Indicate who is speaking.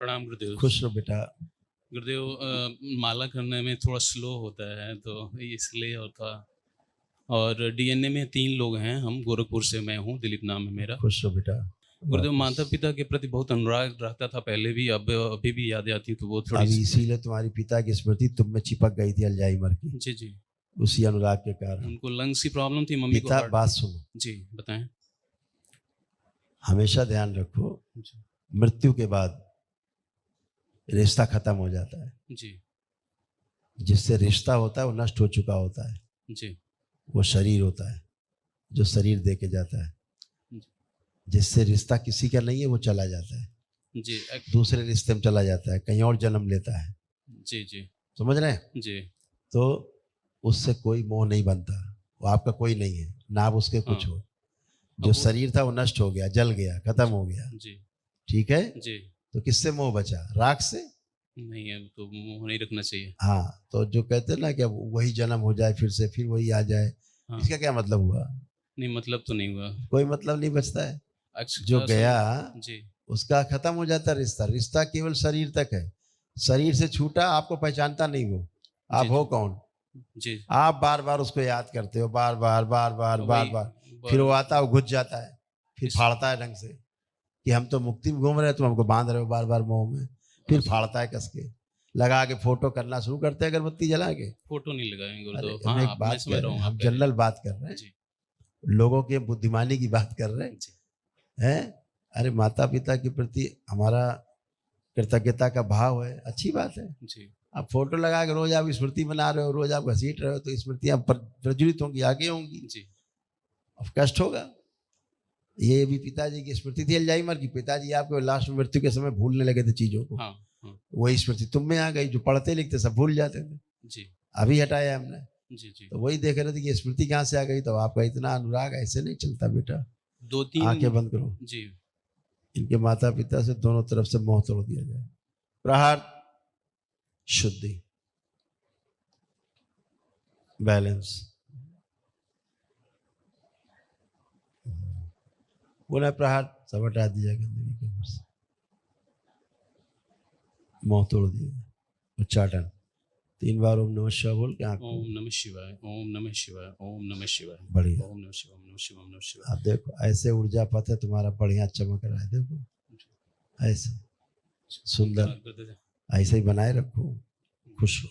Speaker 1: प्रणाम गुरुदेव।
Speaker 2: खुश रहो बेटा।
Speaker 1: गुरुदेव, माला करने में थोड़ा स्लो होता है तो इसलिए होता। और डीएनए में 3 लोग हैं, हम गोरखपुर से, मैं हूँ, दिलीप नाम है मेरा।
Speaker 2: खुश रहो बेटा।
Speaker 1: गुरुदेव,
Speaker 2: वापस।
Speaker 1: माता पिता के प्रति बहुत अनुराग रहता था पहले भी, अब अभी भी यादें आती तो वो थोड़ी
Speaker 2: अभी इसीलिए तुम्हारी पिता की स्मृति तुम में चिपक गई थी अल्जाइमर की,
Speaker 1: जी जी।
Speaker 2: उसी अनुराग के कारण।
Speaker 1: उनको लंग्स की प्रॉब्लम थी, मम्मी को
Speaker 2: पिता
Speaker 1: हार्ट।
Speaker 2: बात सुनो,
Speaker 1: जी बताएं।
Speaker 2: हमेशा ध्यान रखो,
Speaker 1: जी
Speaker 2: मृत्यु के बाद रिश्ता खत्म हो जाता है।
Speaker 1: जी
Speaker 2: जिससे रिश्ता होता है वो नष्ट हो चुका होता है।
Speaker 1: जी
Speaker 2: वो शरीर होता है जो शरीर दे के जाता है।
Speaker 1: जी
Speaker 2: जिससे रिश्ता किसी का नहीं है वो चला जाता है,
Speaker 1: जी
Speaker 2: दूसरे रिश्ते में चला जाता है, कहीं और जन्म लेता है।
Speaker 1: जी जी
Speaker 2: समझ रहे हैं?
Speaker 1: जी।
Speaker 2: तो उससे कोई मोह नहीं बनता, वो आपका कोई नहीं है ना, आप उसके कुछ
Speaker 1: हाँ।
Speaker 2: हो। जो
Speaker 1: अब
Speaker 2: शरीर था वो नष्ट हो गया, जल गया, खत्म हो गया।
Speaker 1: जी
Speaker 2: ठीक है?
Speaker 1: जी।
Speaker 2: तो किससे मोह बचा? राग से।
Speaker 1: नहीं है तो मुंह नहीं रखना चाहिए।
Speaker 2: हाँ, तो जो कहते हैं ना कि अब वही जन्म हो जाए फिर से, फिर वही आ जाए,
Speaker 1: हाँ।
Speaker 2: इसका क्या मतलब हुआ?
Speaker 1: नहीं, मतलब तो नहीं हुआ।
Speaker 2: कोई मतलब नहीं बचता है। जो
Speaker 1: असल।
Speaker 2: गया
Speaker 1: जी
Speaker 2: उसका खत्म हो जाता है रिश्ता। रिश्ता केवल शरीर तक है। शरीर से छूटा, आपको पहचानता नहीं वो,
Speaker 1: जी
Speaker 2: आप हो
Speaker 1: जी
Speaker 2: कौन?
Speaker 1: जी।
Speaker 2: आप बार बार उसको याद करते हो, बार बार बार बार बार
Speaker 1: वही
Speaker 2: बार। फिर वो आता है, वो घुस जाता है, फिर
Speaker 1: इस
Speaker 2: फाड़ता है ढंग से कि हम तो मुक्ति में घूम रहे हैं, तुम हमको बांध रहे हो बार बार मोह में। फिर फाड़ता है कस के, लगा के फोटो करना शुरू करते हैं अगरबत्ती जला के।
Speaker 1: फोटो नहीं लगाएंगे
Speaker 2: अरे
Speaker 1: गुरुदेव।
Speaker 2: हम
Speaker 1: हाँ,
Speaker 2: एक
Speaker 1: आप, मैं
Speaker 2: बात
Speaker 1: समझ
Speaker 2: कर
Speaker 1: रहा
Speaker 2: रहे
Speaker 1: हूँ,
Speaker 2: हैं,
Speaker 1: आप
Speaker 2: हम
Speaker 1: कह रहे
Speaker 2: जनरल बात कर रहे
Speaker 1: हैं।
Speaker 2: हैं,
Speaker 1: जी
Speaker 2: लोगों के बुद्धिमानी की बात कर रहे
Speaker 1: जी
Speaker 2: हैं। अरे माता पिता के प्रति हमारा कृतज्ञता का भाव है, अच्छी बात है।
Speaker 1: जी
Speaker 2: आप फोटो लगा के रोज आप स्मृति बना रहे हो, रोज आप घसीट रहे हो, तो स्मृतियां प्रज्वलित होंगी, आगे होंगी।
Speaker 1: जी।
Speaker 2: अब कष्ट होगा। ये भी पिताजी की स्मृति थी अल्जाइमर की। पिताजी आपको लास्ट में मृत्यु के समय भूलने लगे थे चीजों को।
Speaker 1: हाँ हाँ।
Speaker 2: वही स्मृति तुम में आ गई, जो पढ़ते लिखते सब भूल जाते थे,
Speaker 1: जी
Speaker 2: अभी हटाया हमने।
Speaker 1: जी जी।
Speaker 2: तो वही देख रहे थे कि स्मृति कहाँ से आ गई। तो आपका इतना अनुराग ऐसे नहीं चलता बेटा।
Speaker 1: 2-3।
Speaker 2: आंखें बंद करो।
Speaker 1: जी
Speaker 2: इनके माता पिता से दोनों तरफ से मोह तोड़ दिया जाए। प्रहार, शुद्धि, बैलेंस, पुनः प्रहार, सब हटा दिया गंदगी के ऊपर से, मोह तोड़ दिया। उच्चाटन 3 बार ओम नमः शिवाय बोल के आंख
Speaker 1: ओम नमः शिवाय, ओम नमः शिवाय, ओम नमः शिवाय,
Speaker 2: बढ़िया।
Speaker 1: ओम नमः शिवाय, ओम नमः शिवाय, ओम नमः शिवाय।
Speaker 2: आप देखो ऐसे ऊर्जा पथ है तुम्हारा, बढ़िया चमक रहा है, देखो ऐसे सुंदर,
Speaker 1: धन्यवाद गुरुदेव।
Speaker 2: ऐसे ही बनाए रखो। खुश रहो।